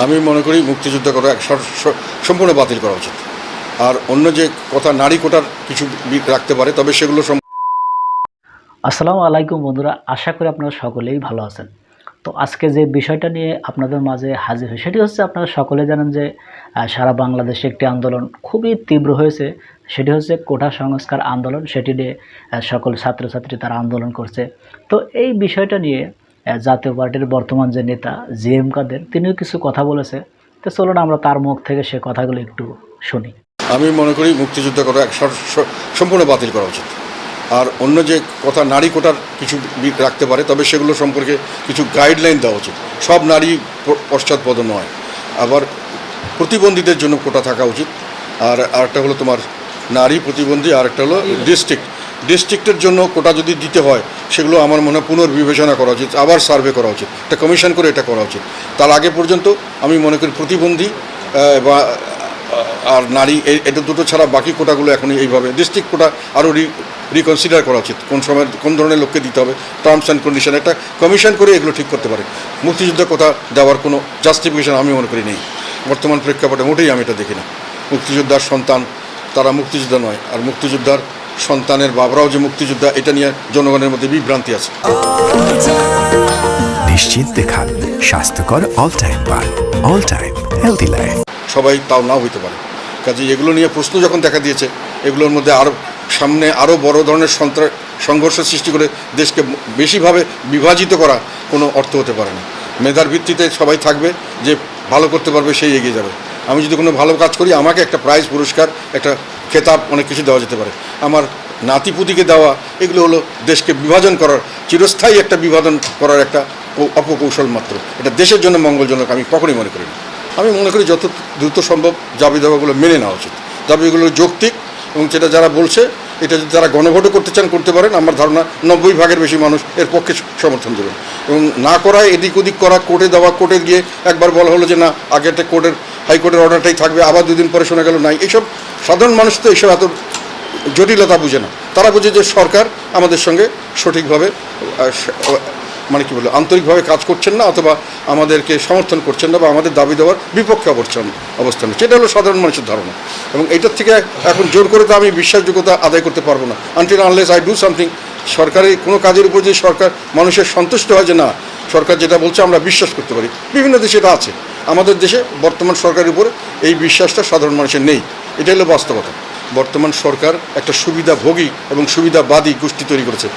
আমি মনে করি মুক্তিযুদ্ধ করা সম্পূর্ণ বাতিল করা উচিত। আর অন্য যে কথা নারী কোটার কিছু রাখতে পারে, তবে সেগুলো। আসসালামু আলাইকুম বন্ধুরা, আশা করি আপনারা সকলেই ভালো আছেন। তো আজকে যে বিষয়টা নিয়ে আপনাদের মাঝে হাজির হই সেটি হচ্ছে, আপনারা সকলে জানেন যে সারা বাংলাদেশে একটি আন্দোলন খুবই তীব্র হয়েছে। সেটি হচ্ছে কোটা সংস্কার আন্দোলন। সেটি নিয়ে সকল ছাত্রছাত্রী তারা আন্দোলন করছে। তো এই বিষয়টা নিয়ে জাতীয় পার্টির বর্তমান যে নেতা জিএম কাদের, তিনিও কিছু কথা বলেছে। তো চলুন আমরা তার মুখ থেকে সে কথাগুলো একটু শুনি। আমি মনে করি মুক্তিযুদ্ধ করা সম্পূর্ণ বাতিল করা উচিত। আর অন্য যে কথা নারী কোটার কিছু রাখতে পারে, তবে সেগুলো সম্পর্কে কিছু গাইডলাইন দেওয়া উচিত। সব নারী পশ্চাৎপদ নয়, আবার প্রতিবন্ধীদের জন্য কোটা থাকা উচিত। আর আরেকটা হলো তোমার নারী প্রতিবন্ধী, আর একটা হলো ডিস্ট্রিক্টের জন্য কোটা যদি দিতে হয়, সেগুলো আমার মনে হয় পুনর্বিবেচনা করা উচিত, আবার সার্ভে করা উচিত, একটা কমিশন করে এটা করা উচিত। তার আগে পর্যন্ত আমি মনে করি প্রতিবন্ধী বা আর নারী এটা দুটো ছাড়া বাকি কোটাগুলো এখনই এইভাবে ডিস্ট্রিক্ট কোটা আরও রিকনসিডার করা উচিত। কোন সময় কোন ধরনের লোককে দিতে হবে, টার্মস অ্যান্ড কন্ডিশন একটা কমিশন করে এগুলো ঠিক করতে পারে। মুক্তিযুদ্ধ কোটা দেওয়ার কোনো জাস্টিফিকেশন আমি মনে করি নেই বর্তমান প্রেক্ষাপটে, মোটেই আমি এটা দেখি না। মুক্তিযোদ্ধার সন্তান তারা মুক্তিযোদ্ধা নয়, আর মুক্তিযোদ্ধার সন্তানের বাবারাও যে মুক্তিযোদ্ধা, এটা নিয়ে জনগণের মধ্যে বিভ্রান্তি আছে। নিশ্চিন্তে খান স্বাস্থ্যকর অল টাইম পান, অল টাইম হেলদি লাইফ। সবাই তাও নাও হইতে পারে, কাজে এগুলো নিয়ে প্রশ্ন যখন দেখা দিয়েছে, এগুলোর মধ্যে সামনে আরও বড় ধরনের সংঘর্ষ সৃষ্টি করে দেশকে বেশিভাবে বিভাজিত করা কোনো অর্থ হতে পারে না। মেধার ভিত্তিতে সবাই থাকবে, যে ভালো করতে পারবে সেই এগিয়ে যাবে। আমি যদি কোনো ভালো কাজ করি, আমাকে একটা প্রাইজ, পুরস্কার, একটা খেতাব, অনেক কিছু দেওয়া যেতে পারে। আমার নাতিপুতিকে দেওয়া, এগুলো হলো দেশকে বিভাজন করার, চিরস্থায়ী একটা বিভাজন করার একটা অপকৌশল মাত্র। এটা দেশের জন্য মঙ্গলজনক আমি কখনই মনে করি না। আমি মনে করি যত দ্রুত সম্ভব দাবি দাবাগুলো মেনে নেওয়া উচিত। দাবিগুলো যৌক্তিক, এবং যেটা যারা বলছে এটা যদি তারা গণভোটও করতে চান করতে পারেন। আমার ধারণা 90% বেশি মানুষ এর পক্ষে সমর্থন দেবেন। এবং না করায় এদিক ওদিক করা, কোর্টে দেওয়া, কোর্টে গিয়ে একবার বলা হলো যে না, আগে একটা হাইকোর্টের অর্ডারটাই থাকবে, আবার দুদিন পরে শোনা গেল নাই। এইসব সাধারণ মানুষ তো এইসব এত জটিলতা বুঝে না। তারা বুঝে যে সরকার আমাদের সঙ্গে সঠিকভাবে মানে কী বলে আন্তরিকভাবে কাজ করছেন না, অথবা আমাদেরকে সমর্থন করছেন না, বা আমাদের দাবি দেওয়ার বিপক্ষে অবস্থান। সেটা হলো সাধারণ মানুষের ধারণা। এবং এইটার থেকে এখন জোর করে তো আমি বিশ্বাসযোগ্যতা আদায় করতে পারবো না, until unless I do something. সরকারি কোনো কাজের উপর যে সরকার মানুষের সন্তুষ্ট হয় যে না, সরকার যেটা বলছে আমরা বিশ্বাস করতে পারি। বিভিন্ন দেশে এটা আছে, আমাদের দেশে বর্তমান সরকারের উপরে এই বিশ্বাসটা সাধারণ মানুষের নেই। এটাই হলো বাস্তবতা। বর্তমান সরকার একটা সুবিধাভোগী এবং সুবিধাবাদী গোষ্ঠী তৈরি করেছে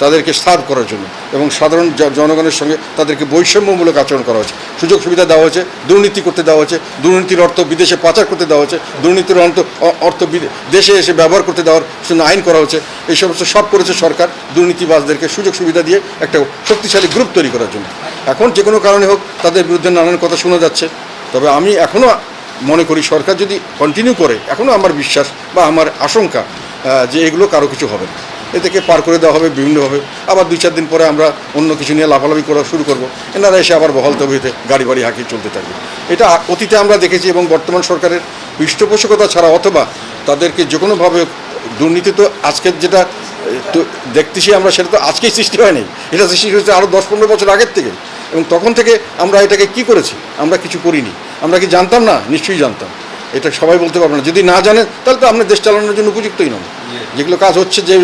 তাদেরকে সার্ভ করার জন্য, এবং সাধারণ জনগণের সঙ্গে তাদেরকে বৈষম্যমূলক আচরণ করা হয়েছে। সুযোগ সুবিধা দেওয়া হয়েছে, দুর্নীতি করতে দেওয়া হয়েছে, দুর্নীতির অর্থ বিদেশে পাচার করতে দেওয়া হয়েছে, দুর্নীতির অর্থ দেশে এসে ব্যবহার করতে দেওয়ার জন্য আইন করা হয়েছে। এই সমস্ত সব করেছে সরকার দুর্নীতিবাজদেরকে সুযোগ সুবিধা দিয়ে একটা শক্তিশালী গ্রুপ তৈরি করার জন্য। এখন যে কোনো কারণে হোক তাদের বিরুদ্ধে নানান কথা শোনা যাচ্ছে। তবে আমি এখনও মনে করি সরকার যদি কন্টিনিউ করে, এখনও আমার বিশ্বাস বা আমার আশঙ্কা যে এগুলো কারো কিছু হবে না। এ থেকে পার করে দেওয়া হবে বিভিন্নভাবে। আবার 2-4 দিন পরে আমরা অন্য কিছু নিয়ে লাফালাফি করা শুরু করব। এনারা এসে আবার বহাল তবিয়তে গাড়ি বাড়ি হাঁকিয়ে চলতে থাকবে। এটা অতীতে আমরা দেখেছি, এবং বর্তমান সরকারের পৃষ্ঠপোষকতা ছাড়া অথবা তাদেরকে যে কোনোভাবে দুর্নীতি তো আজকের যেটা তো দেখতেছি আমরা, সেটা তো আজকেই সৃষ্টি হয়নি। এটা সৃষ্টি হয়েছে আরও 10-15 বছর আগের থেকে। এবং তখন থেকে আমরা এটাকে কি করেছি? আমরা কিছু করিনি। আমরা কি জানতাম না? নিশ্চয়ই জানতাম। এটা সবাই বলতে পারবে না। যদি না জানেন তাহলে তো আপনার দেশ চালানোর জন্য উপযুক্তই নয়। যেগুলো কাজ হচ্ছে, যে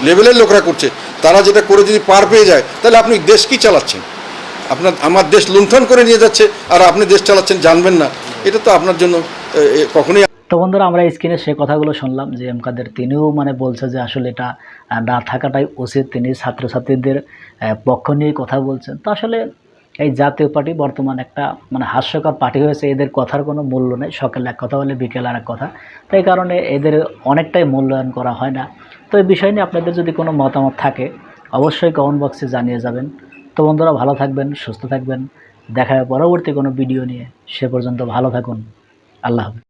লেভেলের লোকরা করছে, তারা যেটা করে যদি পার পেয়ে যায়, তাহলে আপনি দেশ কি চালাচ্ছেন? আমার দেশ লুণ্ঠন করে নিয়ে যাচ্ছে, আর আপনি দেশ চালাচ্ছেন জানবেন না। এটা তো আপনার জন্য কখনোই। তো বন্ধুরা, আমরা স্ক্রিনে সে কথাগুলো শুনলাম যে এম কাদের তিনিও বলছে যে আসলে এটা না থাকাটাই উচিত। তিনি ছাত্রছাত্রীদের পক্ষ নিয়ে কথা বলছেন। তো আসলে এই জাতীয় পার্টি বর্তমান একটা হাস্যকর পার্টি হয়েছে। এদের কথার কোনো মূল্য নেই। সকালে এক কথা বলে বিকেল আর এক কথা। তো এই কারণে এদের অনেকটাই মূল্যায়ন করা হয় না। তো এই বিষয় নিয়ে আপনাদের যদি কোনো মতামত থাকে অবশ্যই কমেন্ট বক্সে জানিয়ে যাবেন। তো বন্ধুরা, ভালো থাকবেন, সুস্থ থাকবেন। দেখা হবে পরবর্তী কোনো ভিডিও নিয়ে। সে পর্যন্ত ভালো থাকুন। আল্লাহ হাফেজ।